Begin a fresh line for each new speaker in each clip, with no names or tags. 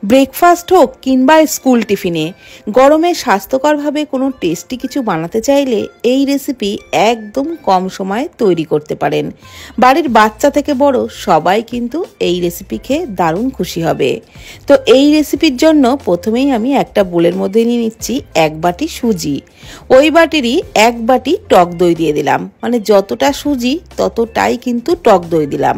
Breakfast হোক কিংবা school টিফিনে গরমে স্বাস্থ্যকরভাবে কোনো টেস্টি কিছু বানাতে চাইলে এই রেসিপি একদম কম সময়ে তৈরি করতে পারেন। বাড়ির বাচ্চা থেকে বড় সবাই কিন্তু এই রেসিপি খেয়ে দারুণ খুশি হবে। তো এই রেসিপির জন্য প্রথমেই আমি একটা বোলের মধ্যে নিয়ে নিচ্ছি 1 বাটি সুজি। ওই বাটিরই 1 বাটি টক দই দিয়ে দিলাম, মানে যতটা সুজি ততটাই কিন্তু টক দই দিলাম।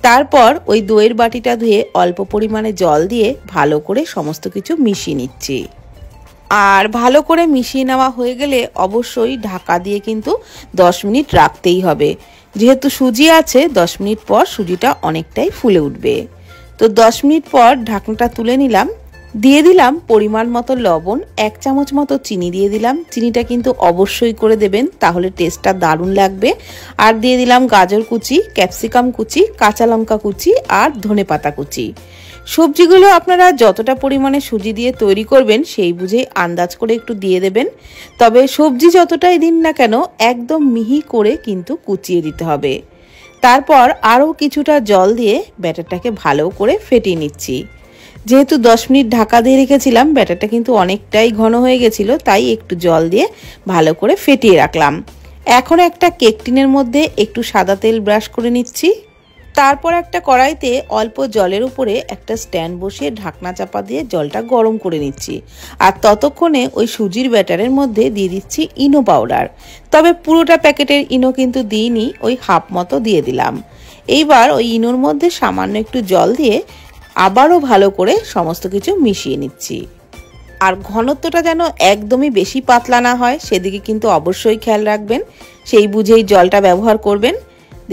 তারপর ওই দইয়ের বাটিটা ধুয়ে অল্প পরিমাণে জল দিয়ে ভালো করে সমস্ত কিছু মিশিয়ে নিচ্ছি। আর ভালো করে মিশিয়ে নেওয়া হয়ে গেলে অবশ্যই ঢাকা দিয়ে কিন্তু 10 মিনিট রাখতেই হবে। যেহেতু সুজি আছে 10 মিনিট পর সুজিটা অনেকটাই ফুলে উঠবে। তো 10 মিনিট পর ঢাকনাটা তুলে নিলাম, দিয়ে দিলাম পরিমাণ মতো লবণ, 1 চামচ মতো চিনি দিয়ে দিলাম। চিনিটা কিন্তু অবশ্যই করে দেবেন, তাহলে টেস্টটা দারুণ লাগবে। আর দিয়ে দিলাম গাজর কুচি, ক্যাপসিকাম কুচি, কাঁচা লঙ্কা কুচি আর ধনেপাতা কুচি। সবজিগুলো আপনারা যতটা পরিমাণে সুজি দিয়ে তৈরি করবেন সেই বুঝেই আন্দাজ করে একটু দিয়ে দেবেন। তবে সবজি যতটাই দিন না কেন একদম মিহি করে কিন্তু কুচিয়ে দিতে হবে। তারপর আরও কিছুটা জল দিয়ে ব্যাটারটাকে ভালো করে ফেটিয়ে নিচ্ছি। যেহেতু 10 মিনিট ঢাকা দিয়ে রেখেছিলাম, ব্যাটারটা কিন্তু অনেকটাই ঘন হয়ে গেছিল, তাই একটু জল দিয়ে ভালো করে ফেটিয়ে রাখলাম। এখন একটা কেক টিনের মধ্যে একটু সাদা তেল ব্রাশ করে নিচ্ছি। তারপর একটা কড়াইতে অল্প জলের উপরে একটা স্ট্যান্ড বসিয়ে ঢাকনা চাপা দিয়ে জলটা গরম করে নিচ্ছি। আর ততক্ষণে ওই সুজির ব্যাটারের মধ্যে দিয়ে দিচ্ছি ইনো পাউডার। তবে পুরোটা প্যাকেটের ইনো কিন্তু দিইনি, ওই হাফ মতো দিয়ে দিলাম। এইবার ওই ইনোর মধ্যে সামান্য একটু জল দিয়ে আবারও ভালো করে সমস্ত কিছু মিশিয়ে নিচ্ছি। আর ঘনত্বটা যেন একদমই বেশি পাতলা না হয় সেদিকে কিন্তু অবশ্যই খেয়াল রাখবেন, সেই বুঝেই জলটা ব্যবহার করবেন।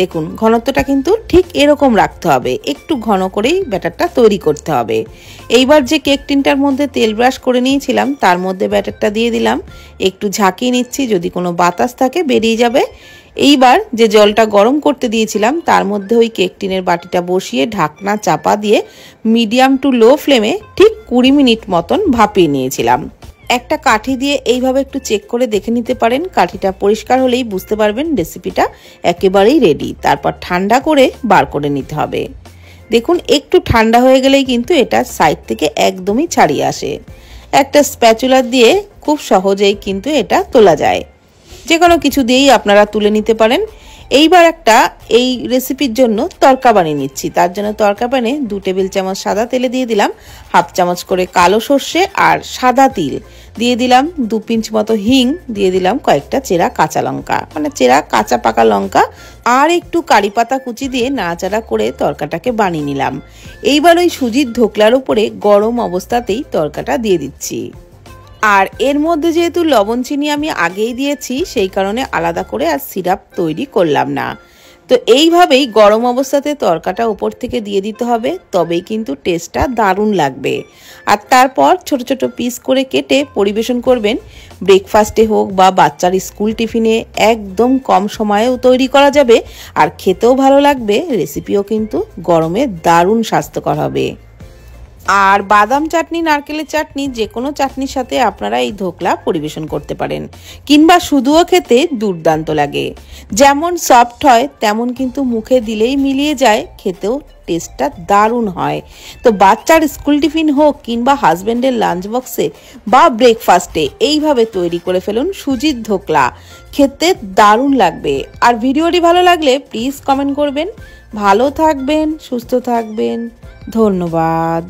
দেখুন ঘনত্বটা কিন্তু ঠিক এরকম রাখতে হবে, একটু ঘন করেই ব্যাটারটা তৈরি করতে হবে। এইবার যে কেক টিনটার মধ্যে তেল ব্রাশ করে নিয়েছিলাম তার মধ্যে ব্যাটারটা দিয়ে দিলাম, একটু ঝাঁকিয়ে নিচ্ছি, যদি কোনো বাতাস থাকে বেরিয়ে যাবে। এইবার যে জলটা গরম করতে দিয়েছিলাম তার মধ্যে ওই কেক টিনের বাটিটা বসিয়ে ঢাকনা চাপা দিয়ে মিডিয়াম টু লো ফ্লেমে ঠিক 20 মিনিট মতন ভাপিয়ে নিয়েছিলাম। একটা কাঠি দিয়ে এইভাবে একটু চেক করে দেখে নিতে পারেন, কাঠিটা পরিষ্কার হলেই বুঝতে পারবেন রেসিপিটা একেবারেই রেডি। তারপর ঠান্ডা করে বার করে নিতে হবে। দেখুন একটু ঠান্ডা হয়ে গেলেই কিন্তু এটা সাইড থেকে একদমই ছাড়িয়ে আসে। একটা স্প্যাচুলা দিয়ে খুব সহজেই কিন্তু এটা তোলা যায়, যে কোনো কিছু দিয়েই আপনারা তুলে নিতে পারেন। এইবার একটা এই রেসিপির জন্য তড়কা বানিয়ে নিচ্ছি। তার জন্য তড়কা প্যানে 2 টেবিল চামচ সাদা তেলে দিয়ে দিলাম হাফ চামচ করে কালো সর্ষে আর সাদা তিল, দিয়ে দিলাম 2 পিঞ্চ মতো হিং, দিয়ে দিলাম কয়েকটা চেরা কাঁচা লঙ্কা, মানে চেরা কাঁচা পাকা লঙ্কা, আর একটু কারি পাতা কুচি দিয়ে নাড়াচাড়া করে তড়কাটাকে বানিয়ে নিলাম। এইবার ওই সুজির ধোকলার উপরে গরম অবস্থাতেই তড়কাটা দিয়ে দিচ্ছি। আর এর মধ্যে যেহেতু লবণ চিনি আমি আগেই দিয়েছি সেই কারণে আলাদা করে আর সিরাপ তৈরি করলাম না। তো এইভাবেই গরম অবস্থাতে তড়কাটা উপর থেকে দিয়ে দিতে হবে, তবেই কিন্তু টেস্টটা দারুণ লাগবে। আর তারপর ছোট ছোট পিস করে কেটে পরিবেশন করবেন। ব্রেকফাস্টে হোক বা বাচ্চার স্কুল টিফিনে একদম কম সময়েও তৈরি করা যাবে, আর খেতেও ভালো লাগবে। রেসিপিও কিন্তু গরমে দারুণ স্বাস্থ্যকর হবে। আর বাদাম চাটনি, নারকেলের চাটনি, যে কোনো চাটনির সাথে আপনারা এই ধোকলা পরিবেশন করতে পারেন, কিংবা শুধুও খেতে দুর্দান্ত লাগে। যেমন সফট হয় তেমন কিন্তু মুখে দিলেই মিলিয়ে যায়, খেতেও টেস্টটা দারুণ হয়। তো বাচ্চার স্কুল টিফিন হোক কিংবা হাজব্যান্ডের লাঞ্চ বক্সে বা ব্রেকফাস্টে এইভাবে তৈরি করে ফেলুন সুজির ধোকলা, খেতে দারুণ লাগবে। আর ভিডিওটি ভালো লাগলে প্লিজ কমেন্ট করবেন। ভালো থাকবেন, সুস্থ থাকবেন, ধন্যবাদ।